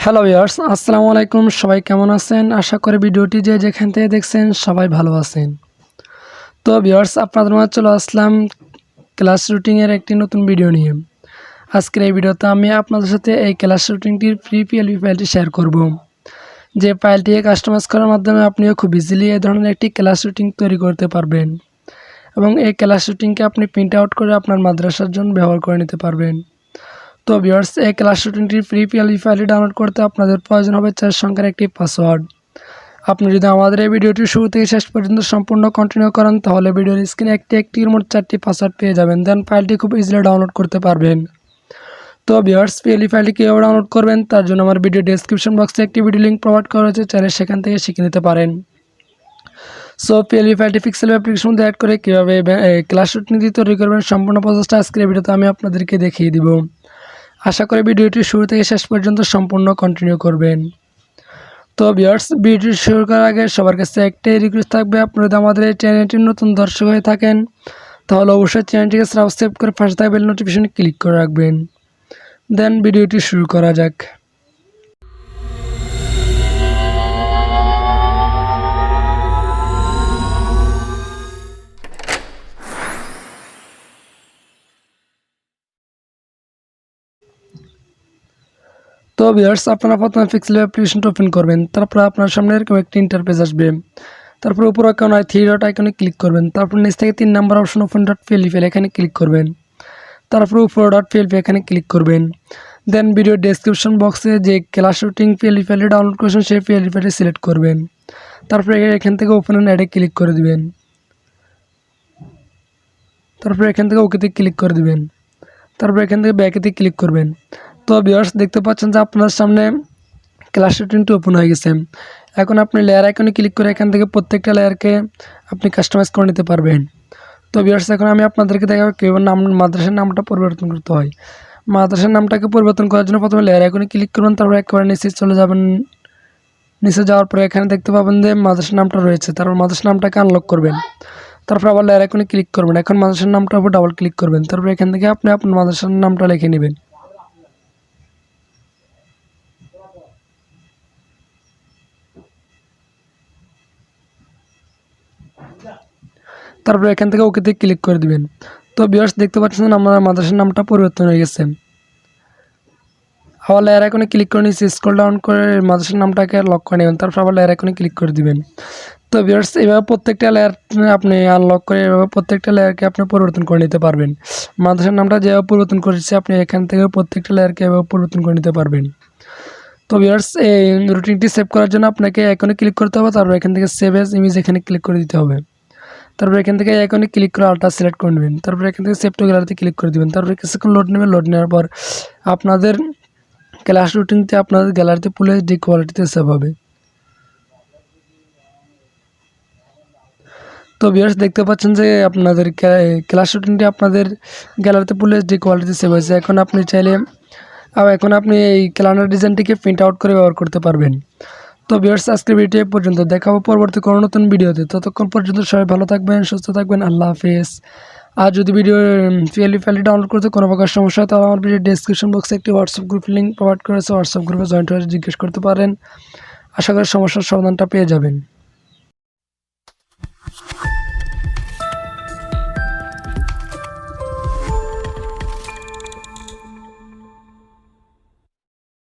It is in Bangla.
হ্যালো ভিউয়ার্স, আসসালামু আলাইকুম। সবাই কেমন আছেন? আশা করি ভিডিওটি যে যেখান থেকে দেখছেন সবাই ভালো আছেন। তো ভিউয়ার্স, আপনাদের মাঝে চলে আসলাম ক্লাস রুটিনের একটি নতুন ভিডিও নিয়ে। আজকের এই ভিডিওতে আমি আপনাদের সাথে এই ক্লাস রুটিনটির ফ্রি পিএলপি ফাইলটি শেয়ার করব। যে ফাইলটি কাস্টমাইজ করার মাধ্যমে আপনিও খুব ইজিলি এই ধরনের একটি ক্লাস রুটিন তৈরি করতে পারবেন এবং এই ক্লাস রুটিনকে আপনি প্রিন্ট আউট করে আপনার মাদ্রাসার জন্য ব্যবহার করে নিতে পারবেন। তো ভিউয়ার্স, এই ক্লাস রুটিনটির ফ্রি পিএলপি ফাইলটি ডাউনলোড করতে আপনাদের প্রয়োজন হবে 4 সংখ্যার একটি পাসওয়ার্ড। আপনি যদি আমাদের এই ভিডিওটি শুরু থেকে শেষ পর্যন্ত সম্পূর্ণ কন্টিনিউ করেন তাহলে ভিডিওর স্ক্রিনে একটির মোট 4টি পাসওয়ার্ড পেয়ে যাবেন। দেন ফাইলটি খুব ইজিলি ডাউনলোড করতে পারবেন। তো ভিউয়ার্স, পিএলপি ফাইলটি কীভাবে ডাউনলোড করবেন তার জন্য আমার ভিডিও ডেসক্রিপশন বক্সে একটি ভিডিও লিঙ্ক প্রোভাইড করা হয়েছে, চাইলে সেখান থেকে শিখে নিতে পারেন। সো পিএলপি ফাইলটি পিক্সেল অ্যাপ্লিকেশন মধ্যে অ্যাড করে কীভাবে ক্লাস রুটিনটি তৈরি করবেন সম্পূর্ণ প্রসেসটা আজকের এই ভিডিওতে আমি আপনাদেরকে দেখিয়ে দিব। আশা করি ভিডিওটি শুরু থেকে শেষ পর্যন্ত সম্পূর্ণ কন্টিনিউ করবেন। তো ভিউয়ার্স, ভিডিওটি শুরু করার আগে সবার কাছে একটাই রিকোয়েস্ট থাকবে, আপনারা যদি আমাদের এই চ্যানেলটির নতুন দর্শক হয়ে থাকেন তাহলে অবশ্যই চ্যানেলটিকে সাবস্ক্রাইব করে পাশে থাকা বেল নোটিফিকেশনে ক্লিক করে রাখবেন। দেন ভিডিওটি শুরু করা যাক। তো ভিউয়ার্স, আপনারা প্রথমে পিক্সেল অ্যাপ্লিকেশনটা ওপেন করবেন। তারপর আপনার সামনে এরকম একটি ইন্টারফেস আসবে। তারপর উপর আইকনে 3 ডট আইকনে ক্লিক করবেন। তারপর নিচ থেকে 3 number option open dot PLP file এখানে ক্লিক করবেন। তারপর উপর ডট পিএলপি এখানে ক্লিক করবেন। দেন ভিডিও ডেসক্রিপশন বক্সে যে ক্লাস রুটিন পিএলপি ফাইলটি ডাউনলোড করেছেন সেই পিএলপি ফাইলটি সিলেক্ট করবেন। তারপর এখান থেকে ওপেন অ্যান্ড অ্যাডে ক্লিক করে দিবেন। তারপর এখান থেকে ওকেতে ক্লিক করে দিবেন। তারপর এখান থেকে ব্যাকেতে ক্লিক করবেন। তো ভিউয়ার্স, দেখতে পাচ্ছেন যে আপনার সামনে ক্লাস রুটিনটি ওপেন হয়ে গেছে। এখন আপনি লেয়ার আইকনে ক্লিক করে এখান থেকে প্রত্যেকটা লেয়ারকে আপনি কাস্টমাইজ করে নিতে পারবেন। তো ভিউয়ার্স, এখন আমি আপনাদেরকে দেখাবো কীভাবে মাদ্রাসার নামটা পরিবর্তন করতে হয়। মাদ্রাসার নামটাকে পরিবর্তন করার জন্য প্রথমে লেয়ার আইকনে ক্লিক করবেন। তারপর একেবারে নিচে চলে যাবেন। নিচে যাওয়ার পরে এখানে দেখতে পাবেন যে মাদ্রাসার নামটা রয়েছে। তারপর মাদ্রাসার নামটাকে আনলক করবেন। তারপর আবার লেয়ার আইকনে ক্লিক করবেন। এখন মাদ্রাসার নামটার উপর ডাবল ক্লিক করবেন। তারপর এখান থেকে আপনি আপনার মাদ্রাসার নামটা লিখে নেবেন। তারপর এখান থেকে ওকেতে ক্লিক করে দিবেন। তো ভিউয়ার্স, দেখতে পাচ্ছেন আমার মাদ্রাসার নামটা পরিবর্তন হয়ে গেছে। আবার লেয়ার আইকনে ক্লিক করে নিচে স্ক্রল ডাউন করে মাদ্রাসার নামটাকে লক করে নেবেন। তারপর আবার লেয়ার আইকনে ক্লিক করে দিবেন। তো ভিউয়ার্স, এইভাবে প্রত্যেকটা লেয়ার আপনি আনলক করে এভাবে প্রত্যেকটা লেয়ারকে আপনি পরিবর্তন করে নিতে পারবেন। মাদ্রাসার নামটা যেভাবে পরিবর্তন করেছে আপনি এখান থেকে প্রত্যেকটা লেয়ারকে এভাবে পরিবর্তন করে নিতে পারবেন। তো ভিউয়ার্স, এই রুটিনটি সেভ করার জন্য আপনাকে আইকনে ক্লিক করতে হবে। তারপর এখান থেকে সেভ এজ ইমেজ এখানে ক্লিক করে দিতে হবে। তারপর এখান থেকে আইকনে ক্লিক করে আলটা সিলেক্ট করে নেবেন। তারপর এখান থেকে সেভ টু গ্যালারিতে ক্লিক করে দেবেন। তারপর কিছুক্ষণ লোড নেবেন। লোড নেওয়ার পর আপনাদের ক্লাস রুটিনতে আপনাদের গ্যালারিতে ফুল এইচডি কোয়ালিটিতে সেভ হবে। তো ভিউয়ার্স, দেখতে পাচ্ছেন যে আপনাদের ক্লাস রুটিনটি আপনাদের গ্যালারিতে ফুল এইচডি কোয়ালিটিতে সেভ হয়েছে। এখন আপনি এই ক্যালেন্ডার ডিজাইনটিকে প্রিন্ট আউট করে ব্যবহার করতে পারবেন। তো ভিউয়ার্স, আজকের ভিডিও এই পর্যন্ত। দেখাবো পরবর্তী কোনো নতুন ভিডিওতে। ততক্ষণ পর্যন্ত সবাই ভালো থাকবেন, সুস্থ থাকবেন। আল্লাহ হাফেজ। আর যদি ভিডিও পিএলপি ফাইলটি ডাউনলোড করতে কোনো প্রকার সমস্যা হয় তাহলে আমার ভিডিও ডেসক্রিপশন বক্সে একটি হোয়াটসঅ্যাপ গ্রুপ লিঙ্ক প্রোভাইড করেছে। হোয়াটসঅ্যাপ গ্রুপে জয়েন্ট হয়ে জিজ্ঞেস করতে পারেন। আশা করি সমস্যার সমাধানটা পেয়ে যাবেন।